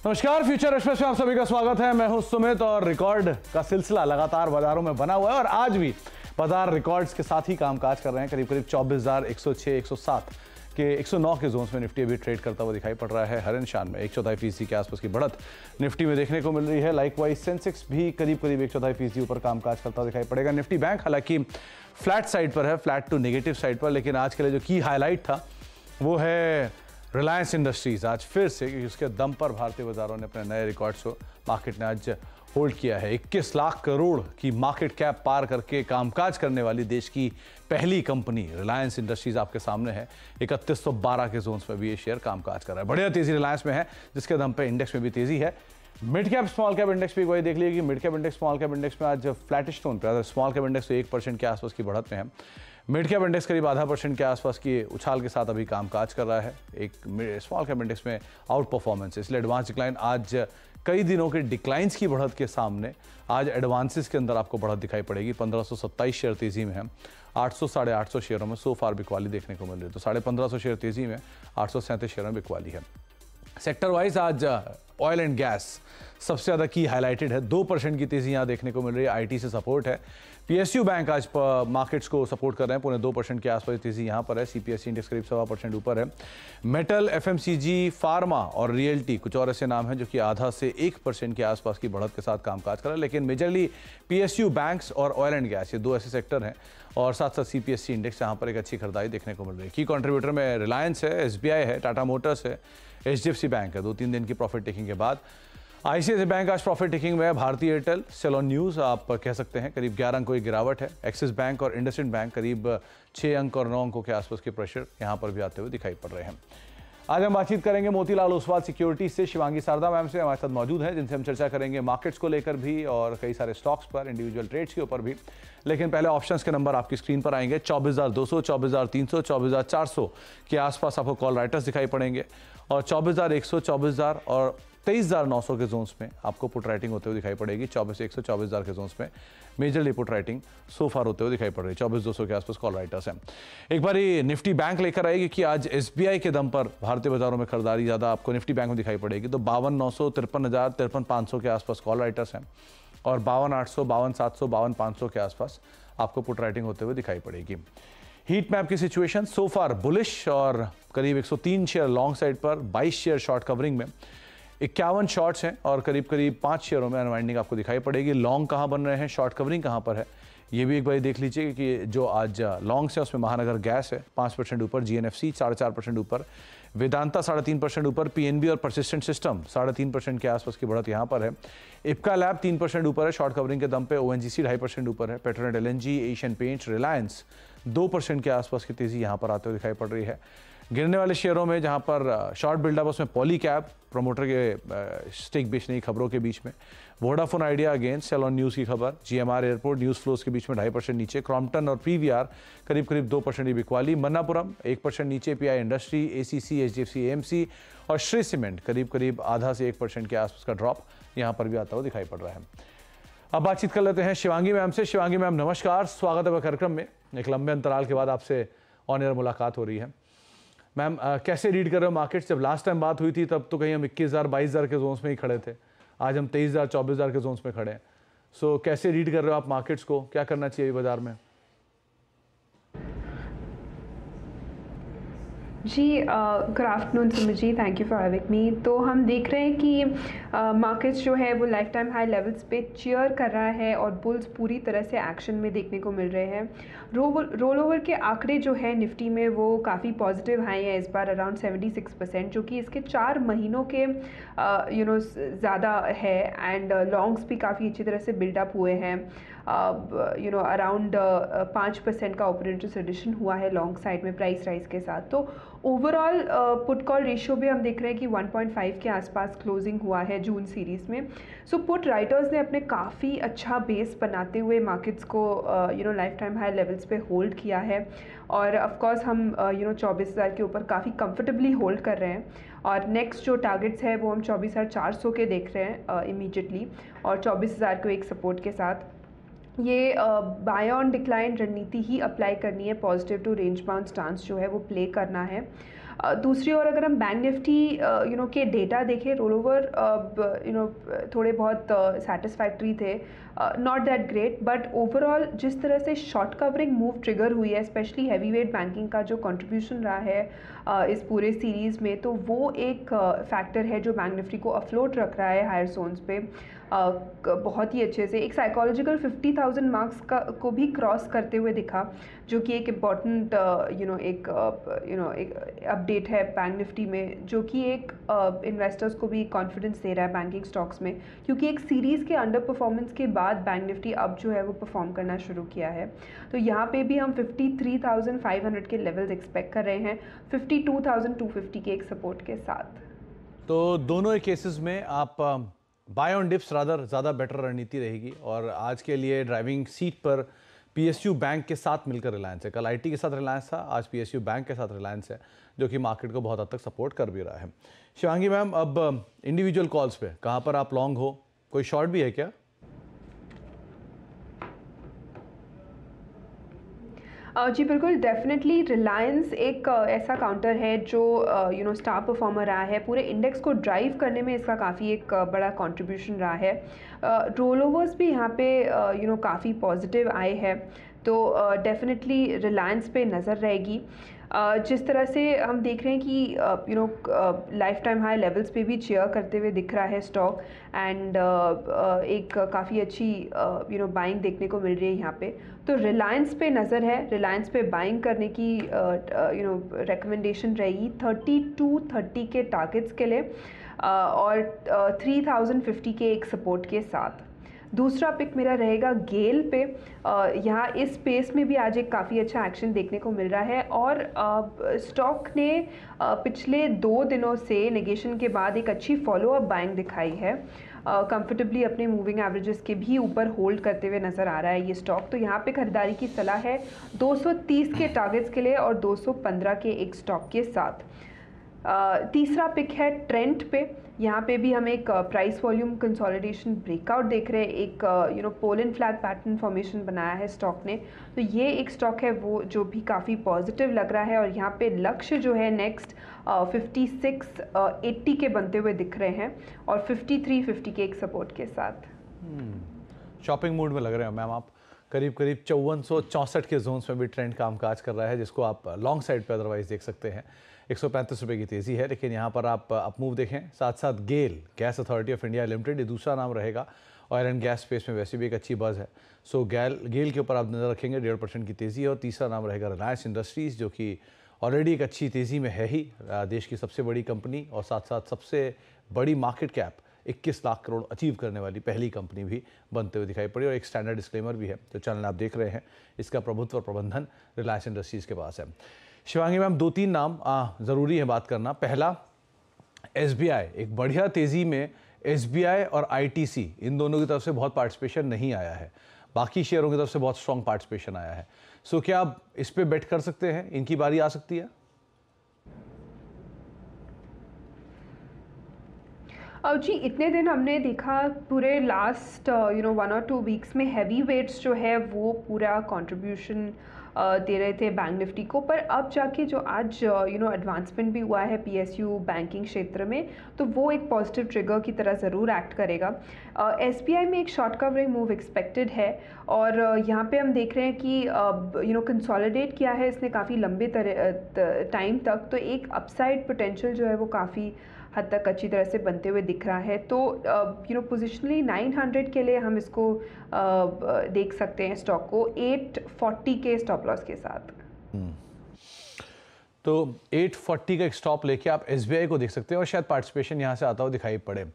नमस्कार, future express में आप सभी का स्वागत है। मैं हूं सुमित और रिकॉर्ड का सिलसिला लगातार बाजारों में बना हुआ है और आज भी बाजार रिकॉर्ड्स के साथ ही कामकाज कर रहे हैं। करीब करीब 24,106, 107 के 109 के जोन्स में निफ्टी अभी ट्रेड करता हुआ दिखाई पड़ रहा है। हर निशान में 1/4% के आसपास की बढ़त निफ्टी में देखने को मिल रही है। लाइकवाइज सेंसेक्स भी करीब करीब 1/4% ऊपर कामकाज करता हुआ दिखाई पड़ेगा। निफ्टी बैंक हालांकि फ्लैट साइड पर है, फ्लैट टू नेगेटिव साइड पर, लेकिन आज के लिए जो की हाईलाइट था वो है रिलायंस इंडस्ट्रीज। आज फिर से, क्योंकि उसके दम पर भारतीय बाजारों ने अपने नए रिकॉर्ड्स को मार्केट ने आज होल्ड किया है। 21 लाख करोड़ की मार्केट कैप पार करके कामकाज करने वाली देश की पहली कंपनी रिलायंस इंडस्ट्रीज आपके सामने है। 3112 के जोन्स में भी ये शेयर कामकाज कर रहा है। बढ़िया तेजी रिलायंस में है, जिसके दम पे इंडेक्स में भी तेजी है। Mid cap small cap index भी वही देख लीजिए कि mid cap index small cap index में आज फ्लैटिश टोन पे, स्मॉल कैप इंडेक्स तो 1% के आसपास की बढ़त में है। मिड कैप इंडेक्स करीब 0.5% के आसपास की उछाल के साथ अभी कामकाज कर रहा है। एक स्मॉल कैप इंडेक्स में आउट परफॉर्मेंस है, इसलिए एडवांस डिक्लाइन आज कई दिनों के डिक्लाइंस की बढ़त के सामने आज एडवांसेस के अंदर आपको बढ़त दिखाई पड़ेगी। 1527 शेयर तेजी में है। 800 साढ़े 800 शेयरों में सो फार बिकवाली देखने को मिल रही है, तो 1550 शेयर तेजी में, 837 शेयरों में बिकवाली है। सेक्टर वाइज आज ऑयल एंड गैस सबसे ज़्यादा की हाईलाइटेड है। 2% की तेजी यहाँ देखने को मिल रही है। आईटी से सपोर्ट है। पीएसयू बैंक आज मार्केट्स को सपोर्ट कर रहे हैं, 0.25% के आसपास तेजी यहाँ पर है। सीपीएसई इंडेक्स करीब 1.25% ऊपर है। मेटल, एफएमसीजी, फार्मा और रियल्टी कुछ और ऐसे नाम हैं जो कि आधा से 1% के आसपास की बढ़त के साथ कामकाज कर रहे हैं। लेकिन मेजरली पीएसयू बैंक्स और ऑयल एंड गैस, ये दो ऐसे सेक्टर हैं, और साथ साथ सीपीएसई इंडेक्स यहाँ पर एक अच्छी खरीदारी देखने को मिल रही है। की कंट्रीब्यूटर में रिलायंस है, एसबीआई है, टाटा मोटर्स है, एचडीएफसी बैंक है। 2-3 दिन की प्रॉफिट टेकिंग के बाद आईसीआईसीआई बैंक आज प्रॉफिट टेकिंग में है। भारतीय एयरटेल, सेलोन न्यूज़ आप कह सकते हैं करीब 11 अंकों की गिरावट है। एक्सिस बैंक और इंडसइंड बैंक करीब 6 अंक और 9 अंकों के आसपास के प्रेशर यहाँ पर भी आते हुए दिखाई पड़ रहे हैं। आज हम बातचीत करेंगे मोतीलाल ओसवाल सिक्योरिटीज से। शिवांगी शारदा मैम से हमारे साथ मौजूद हैं, जिनसे हम चर्चा करेंगे मार्केट्स को लेकर भी और कई सारे स्टॉक्स पर, इंडिविजुअल ट्रेड्स के ऊपर भी। लेकिन पहले ऑप्शंस के नंबर आपकी स्क्रीन पर आएंगे। 24,200, 24,300, 24,400 के आसपास आपको कॉल राइटर्स दिखाई पड़ेंगे और 24,100, 24,000 और 23,900 के जोन्स में आपको पुट राइटिंग होते हुए दिखाई पड़ेगी। 24,100, 24,000 के जोन्स में मेजरली पुट राइटिंग सो फार होते हुए दिखाई पड़ रही है। 24,200 के आसपास कॉल राइटर्स हैं। एक बार निफ्टी बैंक लेकर आएगी कि आज एसबीआई के दम पर भारतीय बाजारों में खरीदारी ज़्यादा आपको निफ्टी बैंक में दिखाई पड़ेगी। तो 52,900, 53,000, 53,500 के आसपास कॉल राइटर्स हैं और 52,800, 52,700, 52,500 के आसपास आपको पुट राइटिंग होते हुए दिखाई पड़ेगी। हीट मैप की सिचुएशन सो फार बुलिश और करीब 103 शेयर लॉन्ग साइड पर, 22 शेयर शॉर्ट कवरिंग में, 51 शॉर्ट्स हैं और करीब करीब 5 शेयरों में अनवाइंडिंग आपको दिखाई पड़ेगी। लॉन्ग कहाँ बन रहे हैं, शॉर्ट कवरिंग कहाँ पर है, ये भी एक बार देख लीजिए कि जो आज लॉन्ग्स है उसमें महानगर गैस है 5% ऊपर, जीएनएफसी 4.5% ऊपर, वेदांता 3.5% ऊपर, पीएनबी और परसिस्टेंट सिस्टम 3.5% के आसपास की बढ़त यहाँ पर है। इप्का लैब 3% ऊपर है शॉर्ट कवरिंग के दम पे, ओएनजीसी 2.5% ऊपर है, Petronet LNG, Asian paints, Reliance 2% के आसपास की तेजी यहाँ पर आते हुए दिखाई पड़ रही है। गिरने वाले शेयरों में जहां पर शॉर्ट बिल्डअप उसमें पॉलीकैब, प्रमोटर के स्टेक बेचने की खबरों के बीच में, वोडाफोन आइडिया अगेंस्ट, सेलोन न्यूज़ की खबर, जीएमआर एयरपोर्ट न्यूज़ फ्लोज के बीच में 2.5% नीचे, क्रॉम्पटन और पीवीआर करीब करीब 2% की बिकवाली, मन्नापुरम 1% नीचे, pi industry, ACC, HDFC AMC और श्री सीमेंट करीब करीब आधा से 1% के आसपास का ड्रॉप यहाँ पर भी आता हुआ दिखाई पड़ रहा है। अब बातचीत कर लेते हैं शिवांगी मैम से। शिवांगी मैम नमस्कार, स्वागत है कार्यक्रम में। एक लंबे अंतराल के बाद आपसे ऑन एयर मुलाकात हो रही है। मैम कैसे रीड कर रहे हो मार्केट्स? जब लास्ट टाइम बात हुई थी तब तो कहीं हम 21,000, 22,000 के जोन्स में ही खड़े थे, आज हम 23,000, 24,000 के जोन्स में खड़े हैं। सो कैसे रीड कर रहे हो आप मार्केट्स को, क्या करना चाहिए बाजार में? जी good afternoon Sumit ji, thank you for having me. तो हम देख रहे हैं कि मार्केट्स जो है वो लाइफ टाइम हाई लेवल्स पे चीयर कर रहा है और बुल्स पूरी तरह से एक्शन में देखने को मिल रहे हैं। रोल ओवर के आंकड़े जो है निफ्टी में वो काफ़ी पॉजिटिव आए हैं इस बार, अराउंड 76%, जो कि इसके 4 महीनों के ज़्यादा है। एंड लॉन्ग्स भी काफ़ी अच्छी तरह से बिल्डअप हुए हैं। अराउंड 5% का ऑपरेटर्स एडिशन हुआ है लॉन्ग साइड में प्राइस राइज के साथ। तो ओवरऑल पुट कॉल रेशियो भी हम देख रहे हैं कि 1.5 के आसपास क्लोजिंग हुआ है जून सीरीज़ में। सो पुट राइटर्स ने अपने काफ़ी अच्छा बेस बनाते हुए मार्केट्स को लाइफ टाइम हाई लेवल्स पे होल्ड किया है और ऑफ कोर्स हम 24,000 के ऊपर काफ़ी कंफर्टेबली होल्ड कर रहे हैं। और नेक्स्ट जो टारगेट्स है वो हम 24,400 के देख रहे हैं इमीडिएटली, और 24,000 को एक सपोर्ट के साथ। ये बाय ऑन डिक्लाइन रणनीति ही अप्लाई करनी है, positive to range bound stance जो है वो प्ले करना है। दूसरी ओर अगर हम बैंक निफ्टी के डेटा देखें, रोल ओवर थोड़े बहुत सेटिस्फैक्ट्री थे, not that great, but overall जिस तरह से शॉर्ट कवरिंग मूव ट्रिगर हुई है, स्पेशली हैवी वेट बैंकिंग का जो कंट्रीब्यूशन रहा है इस पूरे सीरीज़ में, तो वो एक फैक्टर है जो बैंक निफ्टी को अफ्लोट रख रहा है हायर जोन्स पे बहुत ही अच्छे से। एक साइकोलॉजिकल 50,000 मार्क्स को भी क्रॉस करते हुए दिखा, जो कि एक इम्पॉर्टेंट एक अपडेट है बैंक निफ्टी में, जो कि एक इन्वेस्टर्स को भी कॉन्फिडेंस दे रहा है बैंकिंग स्टॉक्स में, क्योंकि एक सीरीज़ के अंडर परफॉर्मेंस के बाद बैंक निफ्टी अब जो है वो परफॉर्म करना शुरू किया है। तो यहाँ पे भी हम 53,500 के लेवल्स एक्सपेक्ट कर रहे हैं, 52,250 के एक सपोर्ट के साथ। तो दोनों ही केसेस में आप बाय ऑन डिप्स रादर ज़्यादा बेटर रणनीति रहेगी। और आज के लिए ड्राइविंग सीट पर पीएसयू बैंक के साथ मिलकर रिलायंस है। कल आईटी के साथ रिलायंस था, आज पीएसयू बैंक के साथ रिलायंस है, जो कि मार्केट को बहुत हद तक सपोर्ट कर भी रहा है। शिवांगी मैम, अब इंडिविजुअल कॉल्स पे कहाँ पर आप लॉन्ग हो, कोई शॉर्ट भी है क्या? जी बिल्कुल, डेफिनेटली रिलायंस एक ऐसा काउंटर है जो स्टार परफॉर्मर रहा है, पूरे इंडेक्स को ड्राइव करने में इसका काफ़ी एक बड़ा कंट्रीब्यूशन रहा है। रोल ओवर्स भी यहाँ पे काफ़ी पॉजिटिव आए हैं, तो डेफिनेटली रिलायंस पे नज़र रहेगी। जिस तरह से हम देख रहे हैं कि लाइफ टाइम हाई लेवल्स पे भी चेयर करते हुए दिख रहा है स्टॉक, एंड एक काफ़ी अच्छी बाइंग देखने को मिल रही है यहाँ पे। तो रिलायंस पे नज़र है, रिलायंस पे बाइंग करने की रिकमेंडेशन रहेगी 3230 के टारगेट्स के लिए और 3050 के एक सपोर्ट के साथ। दूसरा पिक मेरा रहेगा गेल पे। यहाँ इस स्पेस में भी आज एक काफ़ी अच्छा एक्शन देखने को मिल रहा है, और स्टॉक ने पिछले 2 दिनों से नेगेशन के बाद एक अच्छी फॉलोअप बाइंग दिखाई है, कंफर्टेबली अपने मूविंग एवरेजेस के भी ऊपर होल्ड करते हुए नज़र आ रहा है ये स्टॉक। तो यहाँ पे खरीदारी की सलाह है 230 के टारगेट्स के लिए और 215 के एक स्टॉक के साथ। तीसरा पिक है ट्रेंट पे। यहाँ पे भी हम एक प्राइस वॉल्यूम कंसोलिडेशन ब्रेकआउट देख रहे हैं, एक pole and flag pattern formation बनाया है स्टॉक ने। तो ये एक स्टॉक है वो जो भी काफ़ी पॉजिटिव लग रहा है, और यहाँ पे लक्ष्य जो है नेक्स्ट 5680 के बनते हुए दिख रहे हैं और 5350 के एक सपोर्ट के साथ। शॉपिंग मूड में लग रहे हैं मैम आप। करीब 5464 के जोन्स में भी ट्रेंड कामकाज कर रहा है, जिसको आप लॉन्ग साइड पे अदरवाइज देख सकते हैं। 135 रुपये की तेज़ी है, लेकिन यहाँ पर आप अप मूव देखें। साथ साथ GAIL gas authority of India limited, ये दूसरा नाम रहेगा। ऑयल एंड गैस स्पेस में वैसे भी एक अच्छी बज़ है, सो गेल के ऊपर आप नज़र रखेंगे, 1.5% की तेज़ी है। और तीसरा नाम रहेगा रिलायंस इंडस्ट्रीज़, जो कि ऑलरेडी एक अच्छी तेज़ी में है ही, देश की सबसे बड़ी कंपनी और साथ साथ सबसे बड़ी market cap 21 lakh crore achieve करने वाली पहली कंपनी भी बनते हुए दिखाई पड़ी। और एक स्टैंडर्ड डिस्क्लेमर भी है, जो चैनल आप देख रहे हैं, इसका प्रभुत्व और प्रबंधन रिलायंस इंडस्ट्रीज़ के पास है। शिवांगी मैम, 2-3 नाम ज़रूरी है बात करना। पहला, एसबीआई। एक बढ़िया तेज़ी में एसबीआई और आईटीसी, इन दोनों की तरफ से बहुत पार्टिसिपेशन नहीं आया है, बाकी शेयरों की तरफ से बहुत स्ट्रॉन्ग पार्टिसिपेशन आया है। सो क्या आप इस पे बेट कर सकते हैं, इनकी बारी आ सकती है? जी इतने दिन हमने देखा पूरे लास्ट 1 और 2 वीक्स में हैवी वेट्स जो है वो पूरा कंट्रीब्यूशन दे रहे थे बैंक निफ्टी को, पर अब जाके जो आज एडवांसमेंट भी हुआ है पीएसयू बैंकिंग क्षेत्र में, तो वो एक पॉजिटिव ट्रिगर की तरह ज़रूर एक्ट करेगा। एसबीआई में एक शॉर्ट कवरिंग मूव एक्सपेक्टेड है, और यहाँ पे हम देख रहे हैं कि कंसोलिडेट किया है इसने काफ़ी लंबे टाइम तक, तो एक अपसाइड पोटेंशियल जो है वो काफ़ी हद तक अच्छी तरह से बनते हुए दिख रहा है। तो पोजिशनली 900 के लिए हम इसको देख सकते हैं स्टॉक को 840 के स्टॉप लॉस के साथ। तो 840 का एक स्टॉप लेके आप एसबीआई को देख सकते हैं, और शायद पार्टिसिपेशन यहाँ से आता हुआ दिखाई पड़े।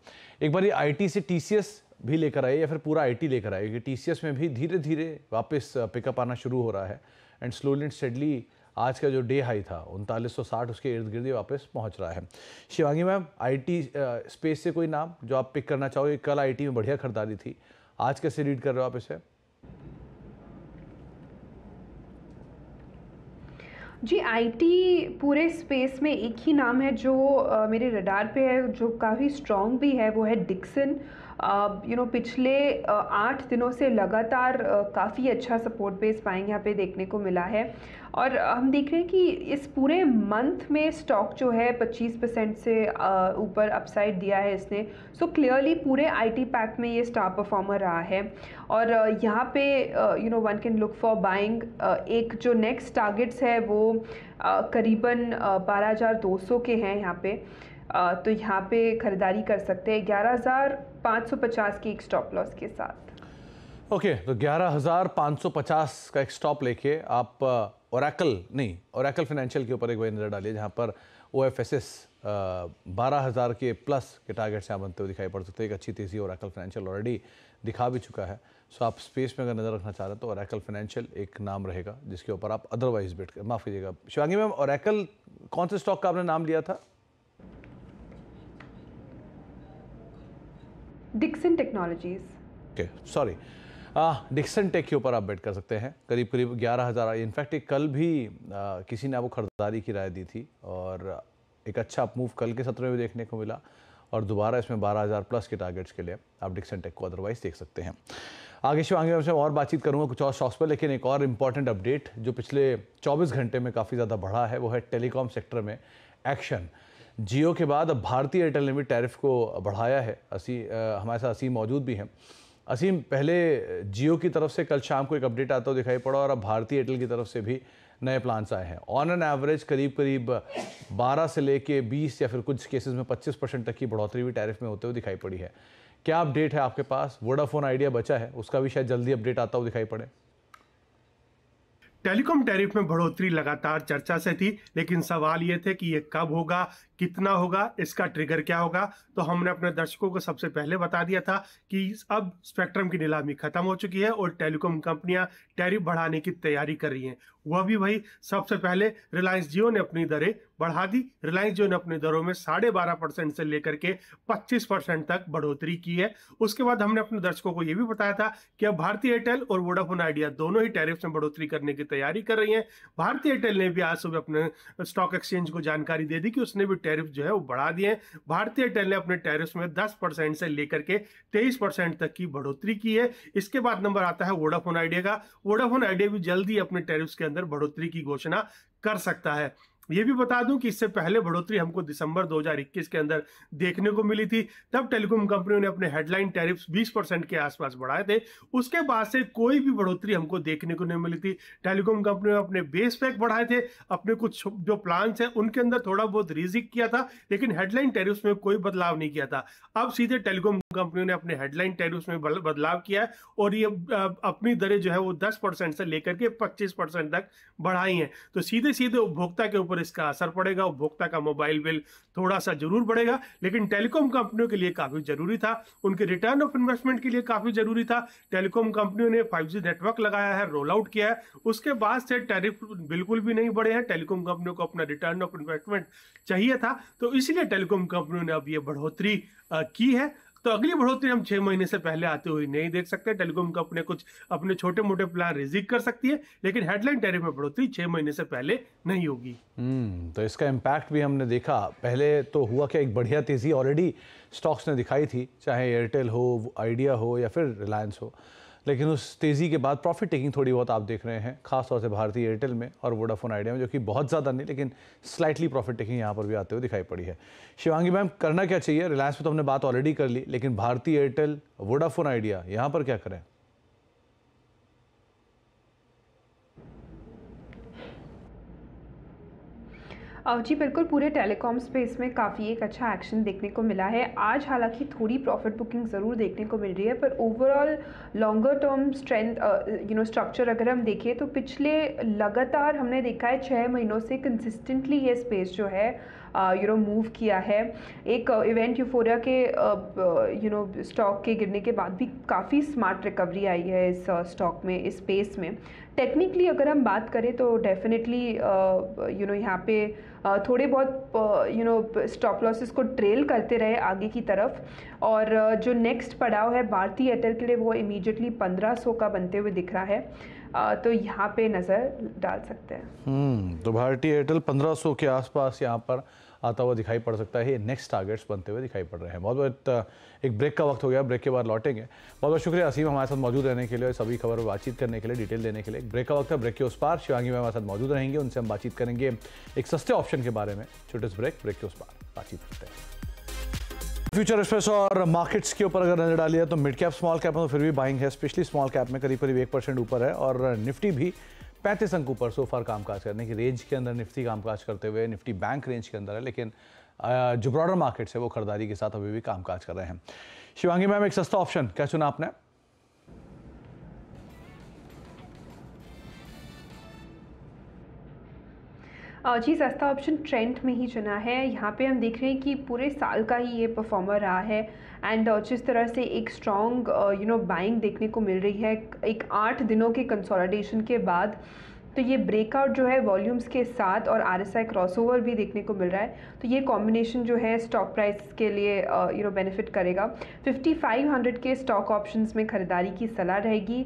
एक बार ये आईटी से टीसीएस भी लेकर आए, या फिर पूरा आईटी लेकर आए, क्योंकि टीसीएस में भी धीरे धीरे वापस पिकअप आना शुरू हो रहा है, एंड स्लोली एंड स्टेडली आज का जो डे हाई था 3960, उसके इर्द गिर्द वापस पहुंच रहा है। शिवांगी मैम, आईटी स्पेस से कोई नाम जो आप पिक करना चाहोगे? कल आईटी में बढ़िया खरीदारी थी, आज कैसे रीड कर रहे हो आप इसे? जी आईटी पूरे स्पेस में एक ही नाम है जो मेरे रडार पे है, जो काफ़ी स्ट्रॉन्ग भी है, वो है डिक्सन। पिछले 8 दिनों से लगातार काफ़ी अच्छा सपोर्ट बेस बाइंग यहाँ पे देखने को मिला है और हम देख रहे हैं कि इस पूरे मंथ में स्टॉक जो है 25% से ऊपर अपसाइड दिया है इसने। सो क्लियरली पूरे आईटी पैक में ये स्टार परफॉर्मर रहा है और यहाँ पे one can look for buying. एक जो नेक्स्ट टारगेट्स है वो करीबन 12,200 के हैं यहाँ पे। तो यहाँ पे खरीदारी कर सकते हैं 11,550 की एक स्टॉप लॉस के साथ। ओके, तो 11,550 का एक स्टॉप लेके आप ओरेकल फाइनेंशियल के ऊपर एक बार नज़र डालिए, जहाँ पर OFSS 12,000 के प्लस के टारगेट से बनते हुए दिखाई पड़ सकते हैं। एक अच्छी तेज़ी ओरेकल फाइनेंशियल ऑलरेडी दिखा भी चुका है। सो आप स्पेस में अगर नज़र रखना चाह रहे हैं तो ओरेकल फाइनेंशियल एक नाम रहेगा जिसके ऊपर आप अदरवाइज बेट कर। माफ़ कीजिएगा शिवांगी मैम, ओरेकल कौन से स्टॉक का आपने नाम लिया था? Dixon Technologies. Okay, sorry, Dixon Tech के ऊपर आप बेट कर सकते हैं करीब करीब 11,000। इनफैक्ट कल भी किसी ने आपको खरीदारी की राय दी थी और एक अच्छा मूव कल के सत्र में भी देखने को मिला और दोबारा इसमें 12,000 प्लस के टारगेट्स के लिए आप डिक्सन टेक को अदरवाइज देख सकते हैं। आगे शिवांगी मैम से और बातचीत करूंगा कुछ और स्टॉक्स पर, लेकिन एक और इम्पॉर्टेंट अपडेट जो पिछले 24 घंटे में काफ़ी ज़्यादा बढ़ा है वो है टेलीकॉम सेक्टर में एक्शन। जियो के बाद अब भारती एयरटेल ने भी टैरिफ को बढ़ाया है। हमारे साथ असीम मौजूद भी हैं। असीम, पहले जियो की तरफ से कल शाम को एक अपडेट आता हुआ दिखाई पड़ा और अब भारती एयरटेल की तरफ से भी नए प्लान्स आए हैं। ऑन एन एवरेज करीब करीब 12 से लेके 20 या फिर कुछ केसेस में 25% तक की बढ़ोतरी भी टैरिफ में होते हुए दिखाई पड़ी है। क्या अपडेट है आपके पास? वोडाफोन आइडिया बचा है, उसका भी शायद जल्दी अपडेट आता हुआ दिखाई पड़े। टेलीकॉम टैरिफ में बढ़ोतरी लगातार चर्चा से थी, लेकिन सवाल ये थे कि ये कब होगा, कितना होगा, इसका ट्रिगर क्या होगा। तो हमने अपने दर्शकों को सबसे पहले बता दिया था कि अब स्पेक्ट्रम की नीलामी खत्म हो चुकी है और टेलीकॉम कंपनियां टैरिफ बढ़ाने की तैयारी कर रही हैं। वह भी भाई सबसे पहले रिलायंस जियो ने अपनी दरें बढ़ा दी। रिलायंस जियो ने अपनी दरों में 12.5% से लेकर के 25% तक बढ़ोतरी की है। उसके बाद हमने अपने दर्शकों को यह भी बताया था कि अब भारती एयरटेल और वोडाफोन आइडिया दोनों ही टैरिफ में बढ़ोतरी करने की तैयारी कर रही है। भारती एयरटेल ने भी आज सुबह अपने स्टॉक एक्सचेंज को जानकारी दे दी कि उसने भी टैरिफ जो है वो बढ़ा दिए हैं। भारती एयरटेल ने अपने टैरिफ में 10% से लेकर के 23% तक की बढ़ोतरी की है। इसके बाद नंबर आता है वोडाफोन आइडिया का। वोडाफोन आइडिया भी जल्दी अपने टैरिफ के अंदर बढ़ोतरी की घोषणा कर सकता है। ये भी बता दूं कि इससे पहले बढ़ोतरी हमको दिसंबर 2021 के अंदर देखने को मिली थी। तब टेलीकॉम कंपनियों ने अपने हेडलाइन टैरिफ 20% के आसपास बढ़ाए थे। उसके बाद से कोई भी बढ़ोतरी हमको देखने को नहीं मिली थी। टेलीकॉम कंपनियों ने अपने बेस पैक बढ़ाए थे, अपने कुछ जो प्लान्स हैं उनके अंदर थोड़ा बहुत रिजिक किया था, लेकिन हेडलाइन टैरिफ में कोई बदलाव नहीं किया था। अब सीधे टेलीकॉम कंपनियों ने अपने हेडलाइन टैरिफ में बदलाव किया है और ये अपनी दरें जो है वो 10% से लेकर के 25% तक बढ़ाई हैं। तो सीधे सीधे उपभोक्ता के ऊपर इसका असर पड़ेगा। उपभोक्ता का मोबाइल बिल थोड़ा सा जरूर बढ़ेगा, लेकिन टेलीकॉम कंपनियों के लिए काफी जरूरी था, उनके रिटर्न ऑफ इन्वेस्टमेंट के लिए काफी जरूरी था। टेलीकॉम कंपनियों ने 5G नेटवर्क लगाया है, रोल आउट किया है, उसके बाद से टैरिफ बिल्कुल भी नहीं बढ़े हैं। टेलीकॉम कंपनियों को अपना रिटर्न ऑफ इन्वेस्टमेंट चाहिए था, तो इसलिए टेलीकॉम कंपनियों ने अब ये बढ़ोतरी की है। तो अगली बढ़ोतरी हम 6 महीने से पहले आते हुए नहीं देख सकते। टेलीकॉम कंपनी कुछ अपने छोटे मोटे प्लान रिजिक कर सकती है, लेकिन हेडलाइन टैरिफ में बढ़ोतरी 6 महीने से पहले नहीं होगी। तो इसका इम्पैक्ट भी हमने देखा। पहले तो हुआ क्या, एक बढ़िया तेजी ऑलरेडी स्टॉक्स ने दिखाई थी, चाहे एयरटेल हो, आइडिया हो या फिर रिलायंस हो, लेकिन उस तेज़ी के बाद प्रॉफिट टेकिंग थोड़ी बहुत आप देख रहे हैं, खासतौर से भारती एयरटेल में और वोडाफोन आइडिया में, जो कि बहुत ज़्यादा नहीं लेकिन स्लाइटली प्रॉफिट टेकिंग यहाँ पर भी आते हुए दिखाई पड़ी है। शिवांगी मैम, करना क्या चाहिए? रिलायंस पे तो हमने बात ऑलरेडी कर ली, लेकिन भारती एयरटेल, वोडाफोन आइडिया, यहाँ पर क्या करें? जी बिल्कुल, पूरे टेलीकॉम स्पेस में काफ़ी एक अच्छा एक्शन देखने को मिला है। आज हालांकि थोड़ी प्रॉफिट बुकिंग ज़रूर देखने को मिल रही है, पर overall longer term strength structure अगर हम देखें तो पिछले लगातार हमने देखा है 6 महीनों से कंसिस्टेंटली ये स्पेस जो है मूव किया है। एक इवेंट यूफोरिया के स्टॉक के गिरने के बाद भी काफ़ी स्मार्ट रिकवरी आई है इस स्टॉक में, इस स्पेस में। टेक्निकली अगर हम बात करें तो डेफिनेटली यहाँ पे थोड़े बहुत स्टॉप लॉसेस को ट्रेल करते रहे आगे की तरफ, और जो नेक्स्ट पड़ाव है भारती एयरटेल के लिए वो इमीडिएटली 1500 का बनते हुए दिख रहा है। तो यहाँ पे नज़र डाल सकते हैं। तो भारती एयरटेल 1500 के आसपास यहाँ पर आता हुआ दिखाई पड़ सकता है, नेक्स्ट टारगेट्स बनते हुए दिखाई पड़ रहे हैं। बहुत बहुत एक ब्रेक का वक्त हो गया, ब्रेक के बाद लौटेंगे। बहुत बहुत शुक्रिया असीम हमारे साथ मौजूद रहने के लिए, सभी खबर पर बातचीत करने के लिए, डिटेल देने के लिए। एक ब्रेक का वक्त है, ब्रेक के उस पार शिवांगी मैम हमारे साथ मौजूद रहेंगे, उनसे हम बातचीत करेंगे एक सस्ते ऑप्शन के बारे में। छोटे से ब्रेक के उस पार बातचीत करते हैं। फ्यूचर एक्सप्रेस और मार्केट्स के ऊपर अगर नजर डालिए तो मिड कैप स्मॉल कैप में तो फिर भी बाइंग है, स्पेशली स्मॉल कैप में करीब 1% ऊपर है और निफ्टी भी 35 अंक ऊपर सोफार कामकाज करने की रेंज के अंदर निफ्टी कामकाज करते हुए, निफ्टी बैंक रेंज के अंदर है, लेकिन जो ब्रॉडर मार्केट्स है वो खरीदारी के साथ अभी भी कामकाज कर रहे हैं। शिवांगी मैम, एक सस्ता ऑप्शन क्या चुना आपने? जी, सस्ता ऑप्शन ट्रेंड में ही चुना है। यहाँ पे हम देख रहे हैं कि पूरे साल का ही ये परफॉर्मर रहा है एंड जिस तरह से एक स्ट्रॉन्ग बाइंग देखने को मिल रही है एक 8 दिनों के कंसोलिडेशन के बाद, तो ये ब्रेकआउट जो है वॉल्यूम्स के साथ और RSI क्रॉसओवर भी देखने को मिल रहा है, तो ये कॉम्बिनेशन जो है स्टॉक प्राइस के लिए बेनिफिट करेगा। 5500 के स्टॉक ऑप्शंस में खरीदारी की सलाह रहेगी,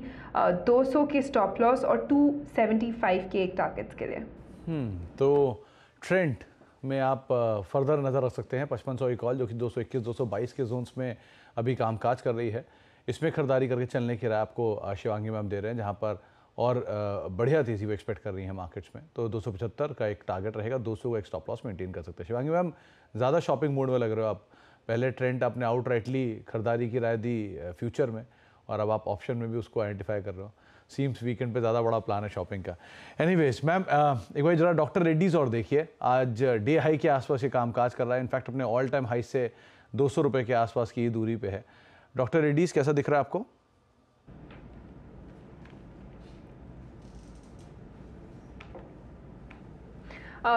200 के स्टॉप लॉस और 275 के एक टारगेट्स के लिए। तो ट्रेंड में आप फर्दर नज़र रख सकते हैं। 5500 कॉल जो कि 221 222 के जोन्स में अभी कामकाज कर रही है, इसमें खरीदारी करके चलने की राय आपको शिवांगी मैम दे रहे हैं, जहां पर और बढ़िया तेज़ी वो एक्सपेक्ट कर रही हैं मार्केट्स में। तो 275 का एक टारगेट रहेगा, 200 का एक स्टॉप लॉस मेंटेन कर सकते हैं। शिवांगी मैम, ज़्यादा शॉपिंग मोड में लग रहे हो आप। पहले ट्रेंड आपने आउटराइटली खरीदारी की राय दी फ्यूचर में और अब आप ऑप्शन में भी उसको आइडेंटिफाई कर रहे हो। सीम्स वीकेंड पे ज़्यादा बड़ा प्लान है शॉपिंग का। एनीवेज मैम, एक बार जरा डॉक्टर रेड्डीज़ और देखिए, आज डे हाई के आसपास ये कामकाज कर रहा है, इनफैक्ट अपने ऑल टाइम हाई से 200 रुपये के आसपास की दूरी पे है। डॉक्टर रेड्डीज़ कैसा दिख रहा है आपको?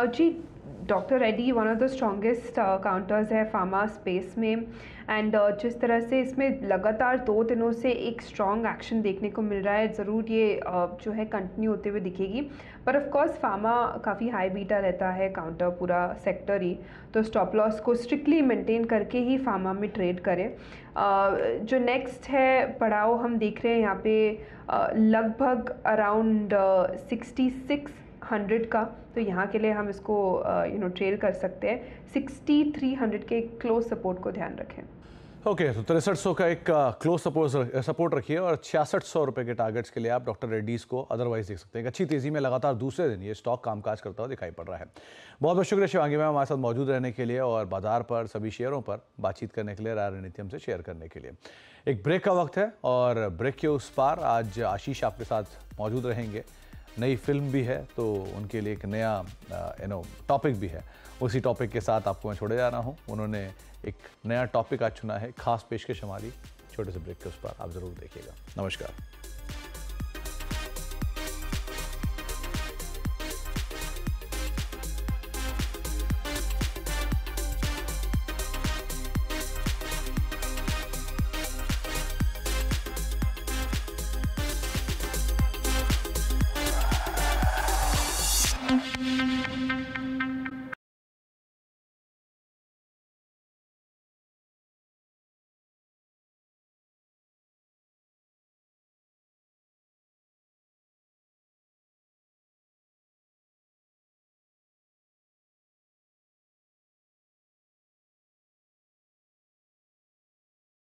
जी, doctor Reddy one of the strongest counters है फार्मा स्पेस में एंड जिस तरह से इसमें लगातार 2 दिनों से एक स्ट्रॉन्ग एक्शन देखने को मिल रहा है, ज़रूर ये जो है कंटिन्यू होते हुए दिखेगी। पर ऑफ कोर्स फार्मा काफ़ी हाई बीटा रहता है काउंटर, पूरा सेक्टर ही, तो स्टॉप लॉस को स्ट्रिक्टली मेंटेन करके ही फार्मा में ट्रेड करें। जो नेक्स्ट है पड़ाव हम देख रहे हैं यहाँ पे लगभग अराउंड 6600 का, तो यहाँ के लिए हम इसको ट्रेल कर सकते हैं। 6300 के क्लोज सपोर्ट को ध्यान रखें। ओके, तो 6300 का एक क्लोज सपोर्ट रखिए और 6600 रुपये के टारगेट्स के लिए आप डॉक्टर रेड्डीज़ को अदरवाइज देख सकते हैं। अच्छी तेज़ी में लगातार दूसरे दिन ये स्टॉक कामकाज करता हुआ दिखाई पड़ रहा है। बहुत बहुत शुक्रिया शिवांगी मैम हमारे साथ मौजूद रहने के लिए और बाजार पर सभी शेयरों पर बातचीत करने के लिए, राय रणनीति हमसे शेयर करने के लिए। एक ब्रेक का वक्त है और ब्रेक के उस पार आज आशीष आपके साथ मौजूद रहेंगे। नई फिल्म भी है तो उनके लिए एक नया टॉपिक भी है, उसी टॉपिक के साथ आपको मैं छोड़े जा रहा हूँ। उन्होंने एक नया टॉपिक आज चुना है, खास पेशकश हमारी। छोटे से ब्रेक के उस पर आप ज़रूर देखिएगा। नमस्कार।